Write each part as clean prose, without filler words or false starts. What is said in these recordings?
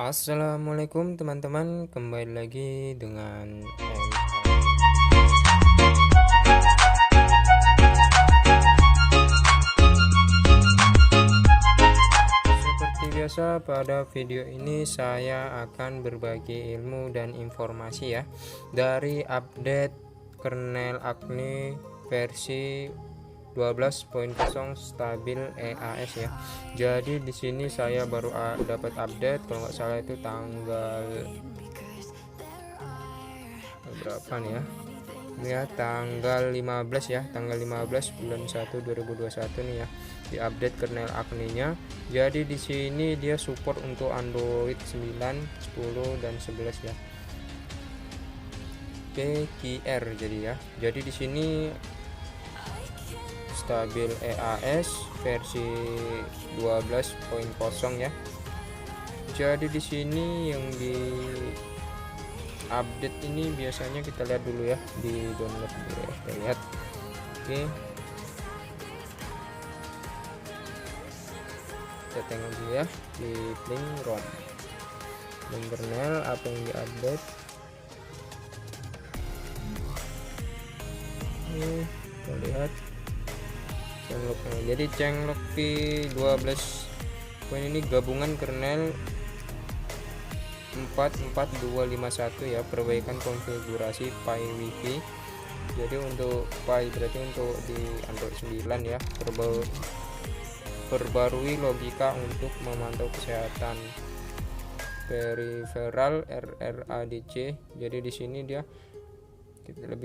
Assalamualaikum teman-teman, kembali lagi dengan seperti biasa. Pada video ini saya akan berbagi ilmu dan informasi ya dari update kernel Acne versi 12.0 stabil EAS ya. Jadi di sini saya baru dapat update, kalau nggak salah itu tanggal berapa nih ya? Ya tanggal 15 ya, tanggal 15 bulan 1 2021 nih ya. Di update kernel Acne-nya. Jadi di sini dia support untuk Android 9, 10 dan 11 ya. PQR jadi ya. Jadi di sini stabil EAS versi 12.0 ya. Jadi di sini yang di update ini biasanya kita lihat dulu ya, di download dulu ya, kita lihat. Oke, kita tengok dulu ya di link ROM dan kernel apa yang di update. Oke, kita lihat Cengloknya. Jadi Cenglok V12 ini gabungan kernel 44251 ya, perbaikan konfigurasi Pi Wi-Fi. Jadi untuk Pi berarti untuk di Android 9 ya, perbarui logika untuk memantau kesehatan peripheral RRADC. Jadi di sini dia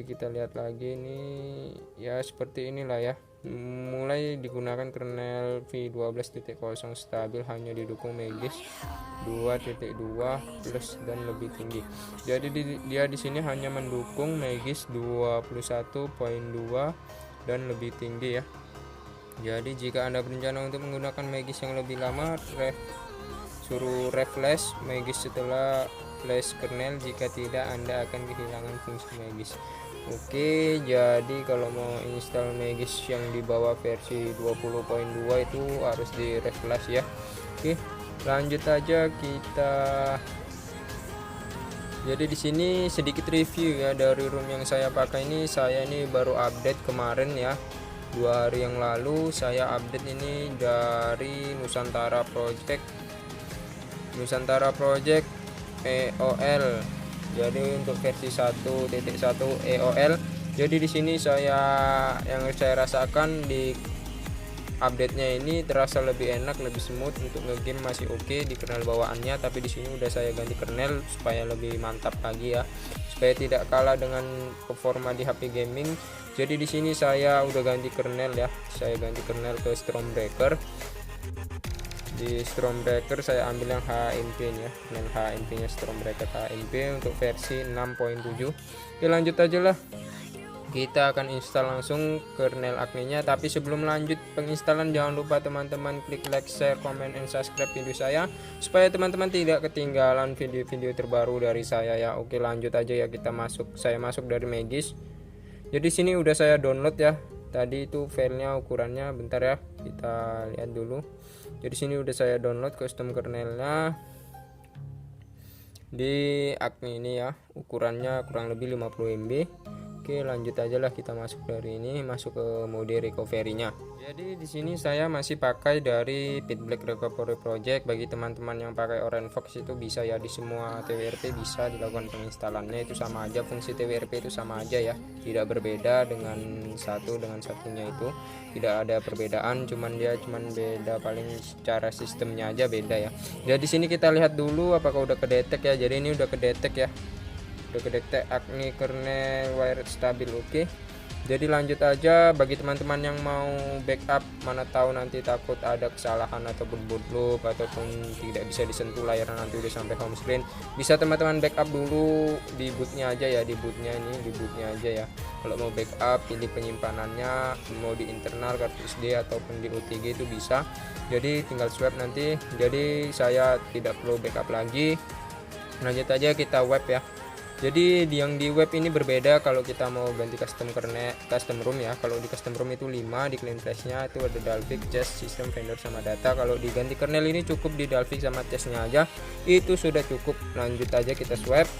kita lihat lagi nih ya, seperti inilah ya. Mulai digunakan kernel V12.0 stabil, hanya didukung Megis 2.2 plus dan lebih tinggi. Jadi dia di sini hanya mendukung Megis 21.2 dan lebih tinggi ya. Jadi jika Anda berencana untuk menggunakan Megis yang lebih lama, suruh refresh Megis setelah flash kernel. Jika tidak, Anda akan kehilangan fungsi Megis. Oke, jadi kalau mau install Megis yang di bawah versi 20.2 itu harus di refresh ya. Oke, lanjut aja kita. Jadi di sini sedikit review ya dari ROM yang saya pakai ini. Saya ini baru update kemarin ya, 2 hari yang lalu saya update ini dari Nusantara Project EOL. Jadi untuk versi 1.1 EOL. Jadi di sini yang saya rasakan di update-nya ini terasa lebih enak, lebih smooth. Untuk ngegame masih oke di kernel bawaannya, tapi di sini udah saya ganti kernel supaya lebih mantap lagi ya, supaya tidak kalah dengan performa di HP gaming. Jadi di sini saya udah ganti kernel ya, saya ganti kernel ke Stormbreaker. Di Stormbreaker saya ambil yang HMP ya, yang HMP nya Stormbreaker HMP untuk versi 6.7. Oke, lanjut aja lah, kita akan install langsung kernel Acne nya. Tapi sebelum lanjut penginstalan, jangan lupa teman-teman klik like, share, comment, and subscribe video saya supaya teman-teman tidak ketinggalan video-video terbaru dari saya ya. Oke, lanjut aja ya, saya masuk dari Megis. Jadi sini udah saya download ya, tadi itu filenya ukurannya, bentar ya kita lihat dulu. Jadi sini udah saya download custom kernelnya di Acne ini ya, ukurannya kurang lebih 50 MB. Oke, lanjut aja lah, kita masuk dari ini, masuk ke mode recovery-nya. Jadi di sini saya masih pakai dari Pitblack Recovery Project. Bagi teman-teman yang pakai Orange Fox itu bisa ya, di semua TWRP bisa dilakukan penginstalannya, itu sama aja, fungsi TWRP itu sama aja ya, tidak berbeda dengan satunya itu, tidak ada perbedaan, cuman beda paling secara sistemnya aja beda ya. Jadi di sini kita lihat dulu apakah udah kedetek ya. Jadi ini udah kedetek ya, kedetek Acne kernel wired stabil. Oke, jadi lanjut aja. Bagi teman-teman yang mau backup, mana tahu nanti takut ada kesalahan ataupun bootloop ataupun tidak bisa disentuh layarnya nanti udah sampai home screen, bisa teman-teman backup dulu di bootnya aja ya, di bootnya aja ya. Kalau mau backup, pilih penyimpanannya mau di internal kartu SD ataupun di OTG itu bisa, jadi tinggal swap nanti. Jadi saya tidak perlu backup lagi, lanjut aja kita web ya. Jadi yang di web ini berbeda kalau kita mau ganti custom kernel, custom ROM ya. Kalau di custom ROM itu 5, di clean flashnya itu ada Dalvik, just, system, vendor sama data. Kalau diganti kernel ini cukup di Dalvik sama testnya aja, itu sudah cukup. Lanjut aja kita swap.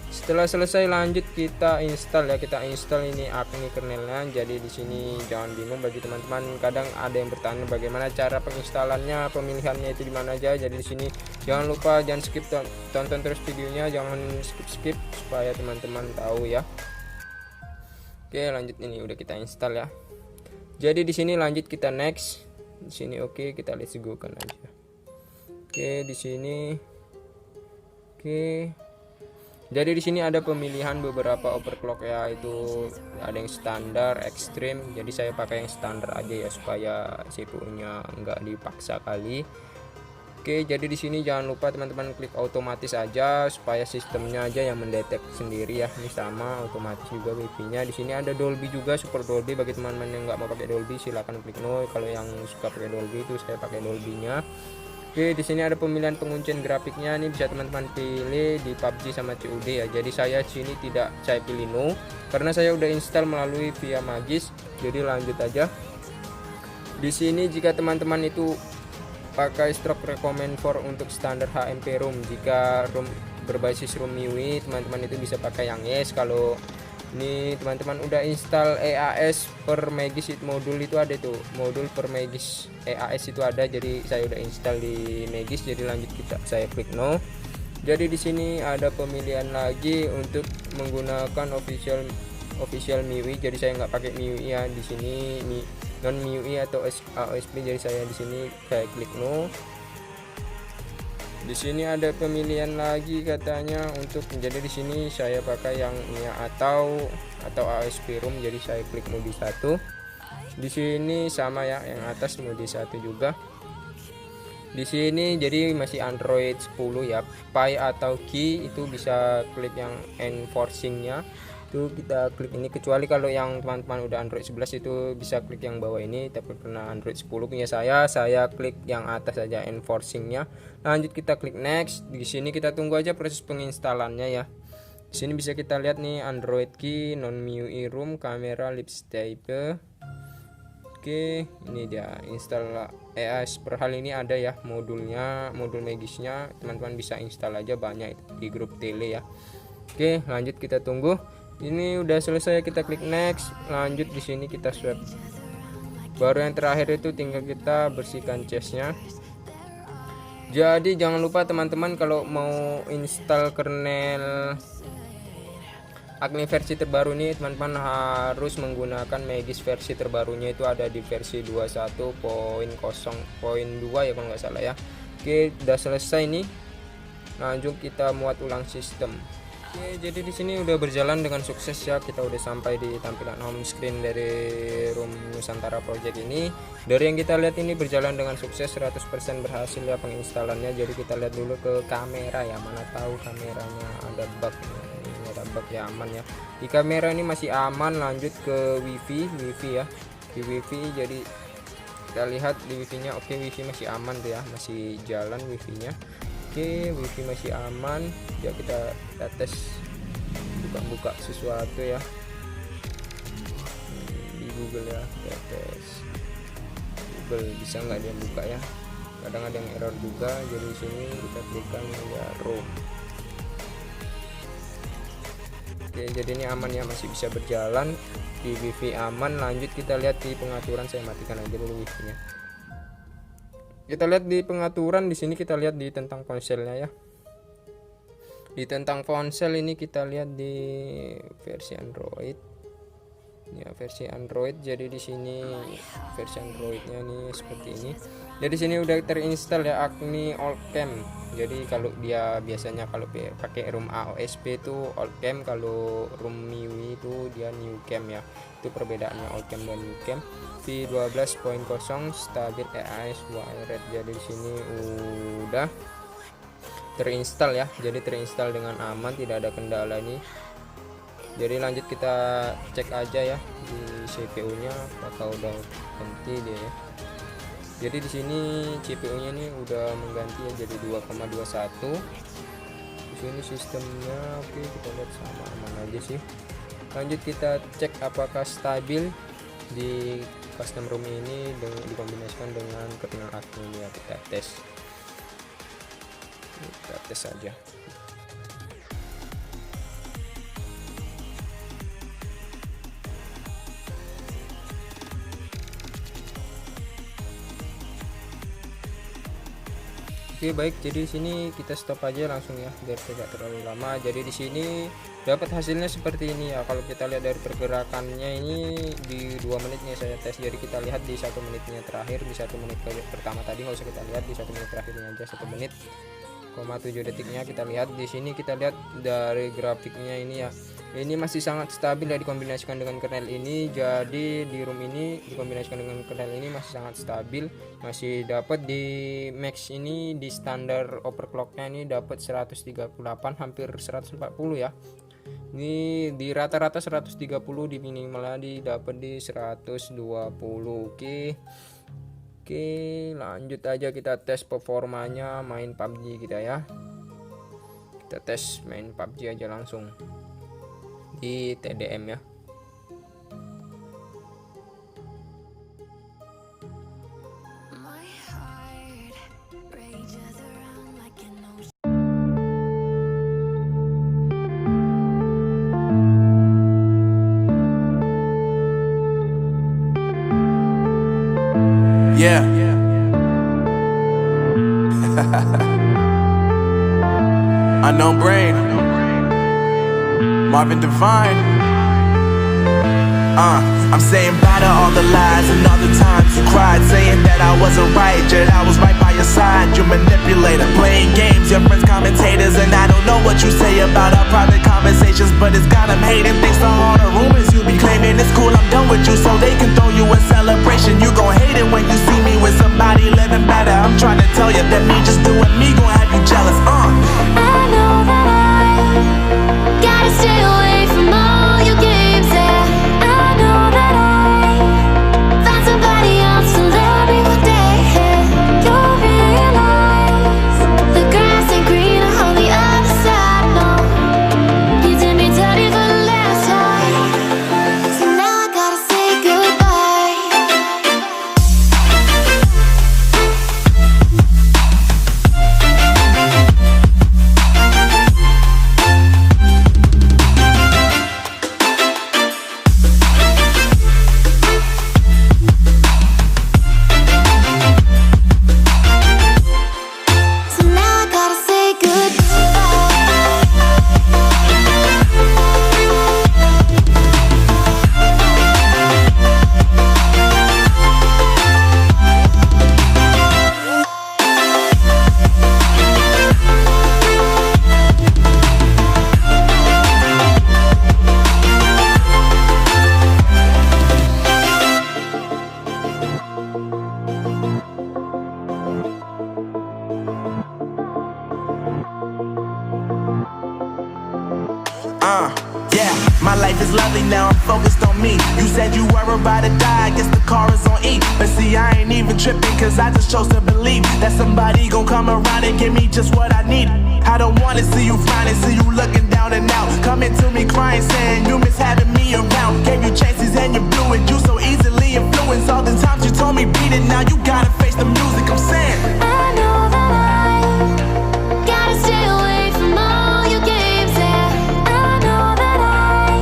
Setelah selesai lanjut kita install ya, kita install ini Acne kernelnya. Jadi di sini jangan bingung bagi teman-teman, kadang ada yang bertanya bagaimana cara penginstalannya, pemilihannya itu di mana aja. Jadi di sini jangan lupa, jangan skip, tonton terus videonya, jangan skip supaya teman-teman tahu ya. Oke, lanjut, ini udah kita install ya. Jadi di sini lanjut kita next. Di sini oke, kita let's go kan aja. Oke, di sini oke. Jadi di sini ada pemilihan beberapa overclock ya, itu ada yang standar, ekstrim. Jadi saya pakai yang standar aja ya supaya CPU-nya enggak dipaksa kali. Oke, jadi di sini jangan lupa teman-teman klik otomatis aja supaya sistemnya aja yang mendetek sendiri ya. Ini sama otomatis juga wifi-nya. Di sini ada Dolby juga, Super Dolby. Bagi teman-teman yang nggak mau pakai Dolby silahkan klik no. Kalau yang suka pakai Dolby itu saya pakai Dolby-nya. Oke, di sini ada pemilihan penguncian grafiknya, nih bisa teman-teman pilih di PUBG sama COD ya. Jadi saya sini tidak saya pilih no karena saya udah install melalui via Magis. Jadi lanjut aja. Di sini jika teman-teman itu pakai stroke recommend for untuk standar HMP ROM, jika ROM berbasis ROM MIUI teman-teman itu bisa pakai yang yes. Kalau ini teman-teman udah install EAS per Magis modul itu ada tuh, modul per Magis EAS itu ada. Jadi saya udah install di Magis, jadi lanjut saya klik no. Jadi di sini ada pemilihan lagi untuk menggunakan official MIUI. Jadi saya nggak pakai MIUI ya di sini, non MIUI atau AOSP. Jadi saya di sini saya klik no. Di sini ada pemilihan lagi katanya untuk, jadi di sini saya pakai yang ini atau AOSP ROM. Jadi saya klik mode 1. Di sini sama ya, yang atas mode 1 juga. Di sini jadi masih Android 10 ya. Pi atau Key itu bisa klik yang enforcing-nya. Itu kita klik ini, kecuali kalau yang teman-teman udah Android 11 itu bisa klik yang bawah ini. Tapi karena Android 10 punya saya klik yang atas aja enforcing-nya. Lanjut kita klik next. Di sini kita tunggu aja proses penginstalannya ya. Di sini bisa kita lihat nih Android Key, non MIUI ROM, kamera, lipstick. Oke, ini dia install EAS. Per hal ini ada ya modulnya, modul Magisnya. Teman-teman bisa install aja, banyak di grup tele ya. Oke, lanjut kita tunggu. Ini udah selesai, kita klik next. Lanjut di sini kita swap. Baru yang terakhir itu tinggal kita bersihkan cache-nya. Jadi jangan lupa teman-teman kalau mau install kernel Acne versi terbaru ini, teman-teman harus menggunakan Magis versi terbarunya, itu ada di versi 21.0.2 ya kalau nggak salah ya. Oke, udah selesai nih. Lanjut kita muat ulang sistem. Oke, jadi di sini udah berjalan dengan sukses ya. Kita udah sampai di tampilan home screen dari ROM Nusantara Project ini. Dari yang kita lihat ini berjalan dengan sukses, 100% berhasil ya penginstalannya. Jadi kita lihat dulu ke kamera ya, mana tahu kameranya ada bug. Ini ada bug ya, aman ya. Di kamera ini masih aman. Lanjut ke wifi ya. Di wifi jadi kita lihat di wifi-nya, oke, wifi masih aman tuh ya, masih jalan wifi-nya. Oke, wifi masih aman ya. Kita tes buka sesuatu ya di Google ya. Kita tes Google bisa nggak dia buka ya, kadang ada yang error juga. Jadi di sini kita tekan ya ROM. Oke, jadi ini aman ya, masih bisa berjalan di wifi aman. Lanjut kita lihat di pengaturan, saya matikan aja dulu wifi-nya. Kita lihat di pengaturan, di sini kita lihat di tentang ponselnya ya. Di tentang ponsel ini kita lihat di versi Android. Ya, versi Android. Jadi di sini versi Androidnya nih seperti ini. Jadi sini udah terinstall ya Acne Old Cam. Jadi kalau dia biasanya kalau pakai ROM AOSP itu Old Cam, kalau ROM MIUI itu dia New Cam ya. Itu perbedaannya Old Cam dan New Cam. V12.0 stabil EAS wired. Jadi di sini udah terinstall ya. Jadi terinstall dengan aman, tidak ada kendala nih. Jadi lanjut kita cek aja ya di CPU-nya apakah udah ganti dia ya. Jadi di sini CPU-nya nih udah mengganti ya, jadi 2,21. Di Sini sistemnya oke, kita lihat sama aman aja sih. Lanjut kita cek apakah stabil di custom ROM ini dikombinasikan dengan kernel admin ya. Kita tes saja. Oke baik, jadi di sini kita stop aja langsung ya biar tidak terlalu lama. Jadi di sini dapat hasilnya seperti ini ya. Kalau kita lihat dari pergerakannya ini di 2 menitnya saya tes. Jadi kita lihat di 1 menitnya terakhir, di 1 menit pertama tadi nggak usah kita lihat, di 1 menit terakhirnya aja 1 menit, 7 detiknya kita lihat. Di sini kita lihat dari grafiknya ini ya. Ini masih sangat stabil ya dikombinasikan dengan kernel ini. Jadi di ROM ini dikombinasikan dengan kernel ini masih sangat stabil, masih dapat di max ini di standar overclocknya ini dapat 138 hampir 140 ya. Ini di rata-rata 130, di minimalnya dapat di 120. Oke, lanjut aja kita tes performanya main PUBG kita ya. Kita tes main PUBG aja langsung di TDM ya. Yeah. Unknown Brain, Marvin Devine. I'm saying bye to all the lies and all the times you cried, saying that I wasn't right, yet I was right by your side. You manipulator, playing games, your friends commentators, and I don't know what you say about our private conversations, but it's got them hating. Thanks to all the rumors you be claiming, it's cool, I'm done with you, so they can throw you a celebration. You gon' hate it when you see me with somebody living better. I'm trying to tell you that me just doing me gon' have you jealous. I know that I gotta stay away from all your games, yeah. I know that I found somebody else to love me one day, yeah. You'll realize the grass ain't greener on the other side, no. You did me dirty for the last time, so now I gotta say goodbye. So now I gotta say Yeah, my life is lovely now, I'm focused on me. You said you were about to die, I guess the car is on E. But see, I ain't even tripping, cause I just chose to believe that somebody gon' come around and give me just what I need. I don't wanna see you frowning, see you looking down and out, coming to me crying, saying you miss having me around. Gave you chances and you blew it, you so easily influenced. All the times you told me beat it, now you gotta face the music. I'm saying I know that I gotta stay away from all your games, yeah. I know that I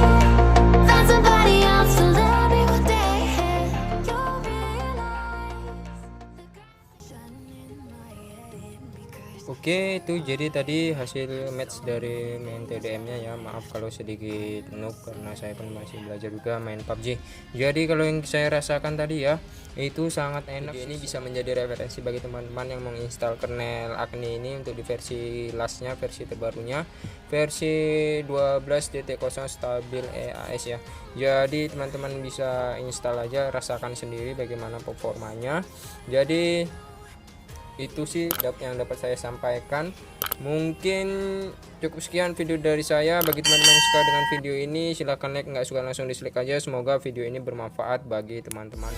found somebody else to love me one day, yeah. You'll realize the shining in my head because Oke, itu jadi tadi hasil match dari main TDM-nya ya. Maaf kalau sedikit noob karena saya pun masih belajar juga main PUBG. Jadi kalau yang saya rasakan tadi ya, itu sangat enak. Ini bisa menjadi referensi bagi teman-teman yang menginstal kernel Acne ini untuk di versi lastnya, versi terbarunya, versi 12.0 stabil EAS ya. Jadi teman-teman bisa install aja, rasakan sendiri bagaimana performanya. Jadi itu sih yang dapat saya sampaikan. Mungkin cukup sekian video dari saya. Bagi teman-teman yang suka dengan video ini, silahkan like, nggak suka langsung dislike aja. Semoga video ini bermanfaat bagi teman-teman.